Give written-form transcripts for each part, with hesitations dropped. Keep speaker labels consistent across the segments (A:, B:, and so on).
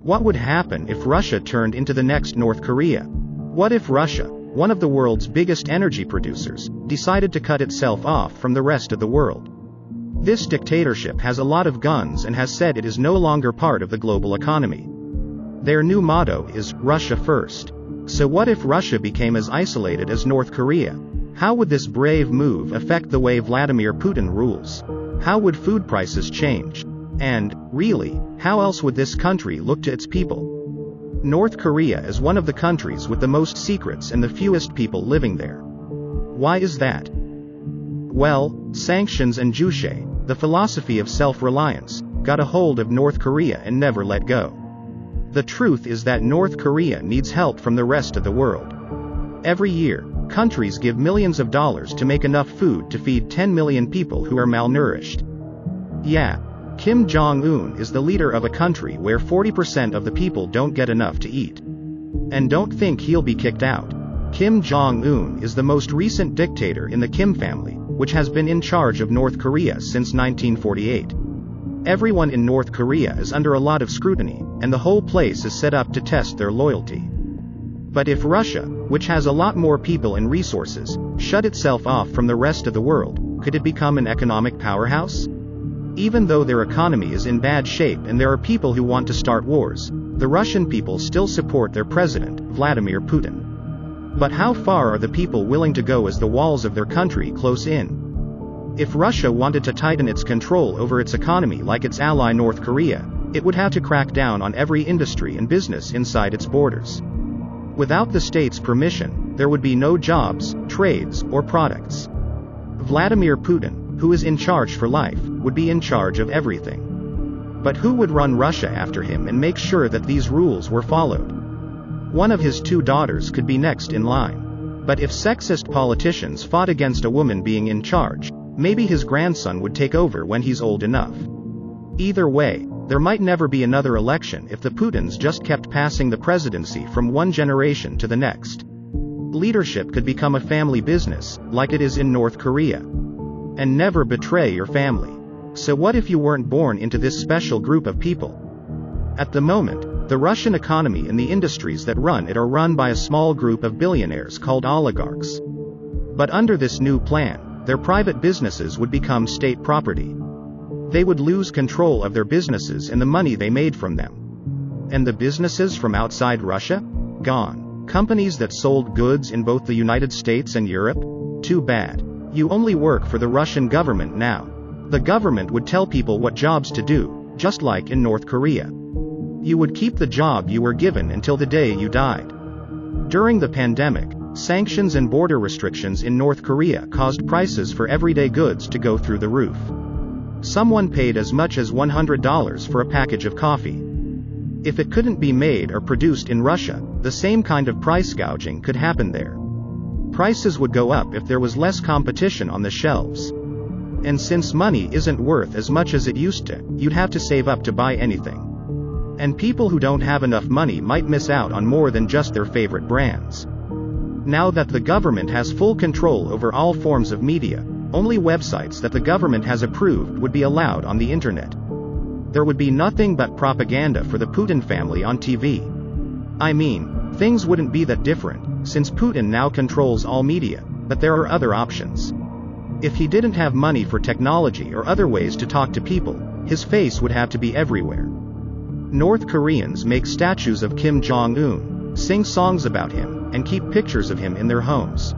A: What would happen if Russia turned into the next North Korea? What if Russia, one of the world's biggest energy producers, decided to cut itself off from the rest of the world? This dictatorship has a lot of guns and has said it is no longer part of the global economy. Their new motto is, Russia first. So what if Russia became as isolated as North Korea? How would this brave move affect the way Vladimir Putin rules? How would food prices change? And, really, how else would this country look to its people? North Korea is one of the countries with the most secrets and the fewest people living there. Why is that? Well, sanctions and juche, the philosophy of self-reliance, got a hold of North Korea and never let go. The truth is that North Korea needs help from the rest of the world. Every year, countries give millions of dollars to make enough food to feed 10 million people who are malnourished. Yeah, Kim Jong-un is the leader of a country where 40% of the people don't get enough to eat. And don't think he'll be kicked out. Kim Jong-un is the most recent dictator in the Kim family, which has been in charge of North Korea since 1948. Everyone in North Korea is under a lot of scrutiny, and the whole place is set up to test their loyalty. But if Russia, which has a lot more people and resources, shut itself off from the rest of the world, could it become an economic powerhouse? Even though their economy is in bad shape and there are people who want to start wars, the Russian people still support their president, Vladimir Putin. But how far are the people willing to go as the walls of their country close in? If Russia wanted to tighten its control over its economy like its ally North Korea, it would have to crack down on every industry and business inside its borders. Without the state's permission, there would be no jobs, trades, or products. Vladimir Putin, who is in charge for life, would be in charge of everything. But who would run Russia after him and make sure that these rules were followed? One of his two daughters could be next in line. But if sexist politicians fought against a woman being in charge, maybe his grandson would take over when he's old enough. Either way, there might never be another election if the Putins just kept passing the presidency from one generation to the next. Leadership could become a family business, like it is in North Korea. And never betray your family. So what if you weren't born into this special group of people? At the moment, the Russian economy and the industries that run it are run by a small group of billionaires called oligarchs. But under this new plan, their private businesses would become state property. They would lose control of their businesses and the money they made from them. And the businesses from outside Russia? Gone. Companies that sold goods in both the United States and Europe? Too bad. You only work for the Russian government now. The government would tell people what jobs to do, just like in North Korea. You would keep the job you were given until the day you died. During the pandemic, sanctions and border restrictions in North Korea caused prices for everyday goods to go through the roof. Someone paid as much as $100 for a package of coffee. If it couldn't be made or produced in Russia, the same kind of price gouging could happen there. Prices would go up if there was less competition on the shelves. And since money isn't worth as much as it used to, you'd have to save up to buy anything. And people who don't have enough money might miss out on more than just their favorite brands. Now that the government has full control over all forms of media, only websites that the government has approved would be allowed on the internet. There would be nothing but propaganda for the Putin family on TV. I mean, things wouldn't be that different, since Putin now controls all media, but there are other options. If he didn't have money for technology or other ways to talk to people, his face would have to be everywhere. North Koreans make statues of Kim Jong-un, sing songs about him, and keep pictures of him in their homes.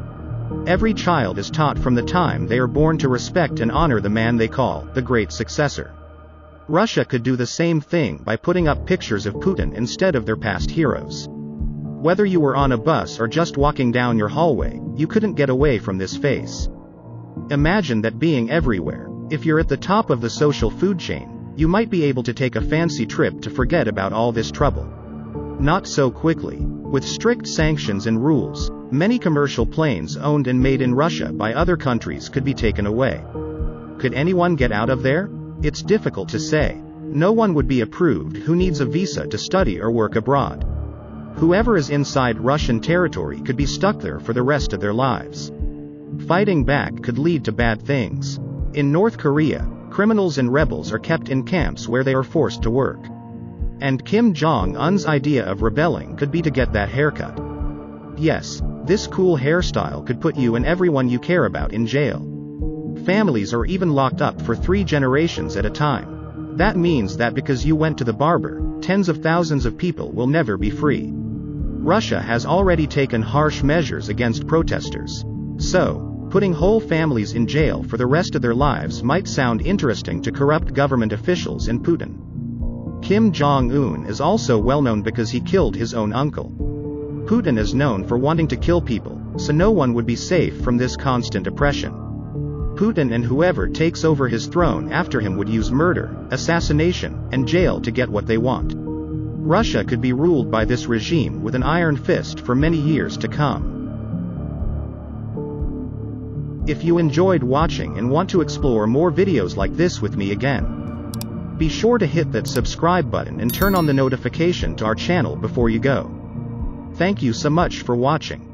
A: Every child is taught from the time they are born to respect and honor the man they call the great successor. Russia could do the same thing by putting up pictures of Putin instead of their past heroes. Whether you were on a bus or just walking down your hallway, you couldn't get away from this face. Imagine that being everywhere. If you're at the top of the social food chain, you might be able to take a fancy trip to forget about all this trouble. Not so quickly. With strict sanctions and rules, many commercial planes owned and made in Russia by other countries could be taken away. Could anyone get out of there? It's difficult to say. No one would be approved who needs a visa to study or work abroad. Whoever is inside Russian territory could be stuck there for the rest of their lives. Fighting back could lead to bad things. In North Korea, criminals and rebels are kept in camps where they are forced to work. And Kim Jong-un's idea of rebelling could be to get that haircut. Yes, this cool hairstyle could put you and everyone you care about in jail. Families are even locked up for 3 generations at a time. That means that because you went to the barber, tens of thousands of people will never be free. Russia has already taken harsh measures against protesters. So, putting whole families in jail for the rest of their lives might sound interesting to corrupt government officials and Putin. Kim Jong-un is also well known because he killed his own uncle. Putin is known for wanting to kill people, so no one would be safe from this constant oppression. Putin and whoever takes over his throne after him would use murder, assassination, and jail to get what they want. Russia could be ruled by this regime with an iron fist for many years to come. If you enjoyed watching and want to explore more videos like this with me again, be sure to hit that subscribe button and turn on the notification to our channel before you go. Thank you so much for watching.